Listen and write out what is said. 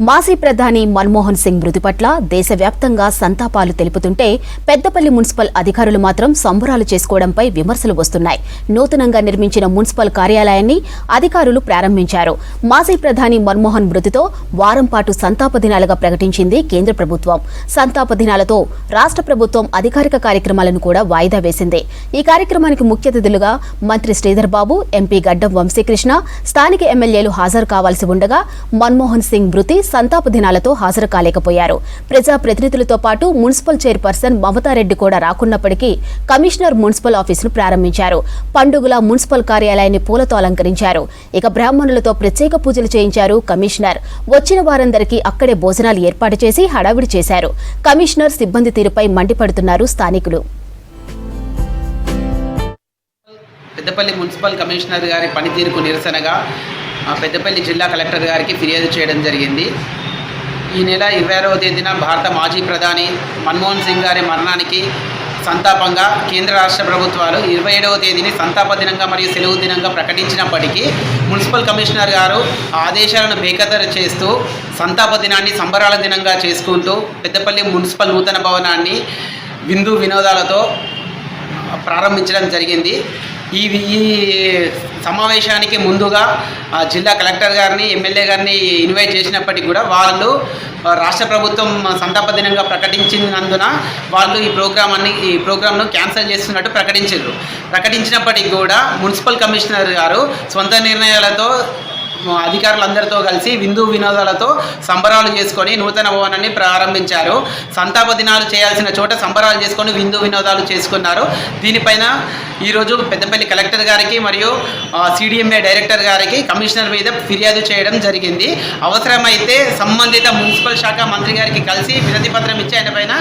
మాజీ ప్రధాని మన్మోహన్ సింగ్ మృతి పట్ల దేశవ్యాప్తంగా సంతాపాలు తెలుపుతుంటే పెద్దపల్లి మున్సిపల్ అధికారులు మాత్రం సంబరాలు చేసుకోవడంపై విమర్శలు వస్తున్నాయి. నూతనంగా నిర్మించిన మున్సిపల్ కార్యాలయాన్ని అధికారులు ప్రారంభించారు. మాజీ ప్రధాని మన్మోహన్ మృతితో వారం పాటు సంతాప దినాలుగా ప్రకటించింది కేంద్ర ప్రభుత్వం. సంతాప దినాలతో రాష్ట్ర ప్రభుత్వం అధికారిక కార్యక్రమాలను కూడా వాయిదా వేసింది. ఈ కార్యక్రమానికి ముఖ్య అతిథులుగా మంత్రి శ్రీధర్ బాబు, ఎంపీ గడ్డం వంశీకృష్ణ, స్థానిక ఎమ్మెల్యేలు హాజరు కావాల్సి ఉండగా మన్మోహన్ సింగ్ మృతి సంతాప దినాలతో హాజరు కాలేకపోయారు. ప్రజా ప్రతినిధులతో పాటు మున్సిపల్ చైర్పర్సన్ మమతారెడ్డి కూడా రాకున్నప్పటికీ కమిషనర్ మున్సిపల్ ఆఫీసును ప్రారంభించారు. పండుగల మున్సిపల్ కార్యాలయాన్ని పూలతో అలంకరించారు. ఇక బ్రాహ్మణులతో ప్రత్యేక పూజలు చేయించారు కమిషనర్. వచ్చిన వారందరికీ అక్కడే భోజనాలు ఏర్పాటు చేసి హడావిడి చేశారు. కమిషనర్ సిబ్బంది తీరుపై మండిపడుతున్నారు స్థానికులు. పెద్దపల్లి మున్సిపల్ కమిషనర్ గారి పనితీరుకు నిరసనగా పెద్దపల్లి జిల్లా కలెక్టర్ గారికి ఫిర్యాదు చేయడం జరిగింది. ఈ నెల 26వ తేదీన భారత మాజీ ప్రధాని మన్మోహన్ సింగ్ గారి మరణానికి సంతాపంగా కేంద్ర రాష్ట్ర ప్రభుత్వాలు 27వ తేదీని సంతాప దినంగా మరియు సెలవు దినంగా ప్రకటించినప్పటికీ మున్సిపల్ కమిషనర్ గారు ఆదేశాలను బేఖతరు చేస్తూ సంతాప దినాన్ని సంబరాల దినంగా చేసుకుంటూ పెద్దపల్లి మున్సిపల్ నూతన భవనాన్ని విందు వినోదాలతో ప్రారంభించడం జరిగింది. ఈ సమావేశానికి ముందుగా జిల్లా కలెక్టర్ గారిని, ఎమ్మెల్యే గారిని ఇన్వైట్ చేసినప్పటికీ కూడా వాళ్ళు రాష్ట్ర ప్రభుత్వం సంతాప దినంగా ప్రకటించినందున వాళ్ళు ఈ ప్రోగ్రామ్ను క్యాన్సిల్ చేస్తున్నట్టు ప్రకటించినప్పటికీ కూడా మున్సిపల్ కమిషనర్ గారు సొంత నిర్ణయాలతో అధికారులందరితో కలిసి విందు వినోదాలతో సంబరాలు చేసుకొని నూతన భవనాన్ని ప్రారంభించారు. సంతాప దినాలు చేయాల్సిన చోట సంబరాలు చేసుకొని విందు వినోదాలు చేసుకున్నారు. దీనిపైన ఈరోజు పెద్దపల్లి కలెక్టర్ గారికి మరియు సిడిఎంఏ డైరెక్టర్ గారికి కమిషనర్ మీద ఫిర్యాదు చేయడం జరిగింది. అవసరమైతే సంబంధిత మున్సిపల్ శాఖ మంత్రి గారికి కలిసి వినతి పత్రం ఇచ్చి ఆయన పైన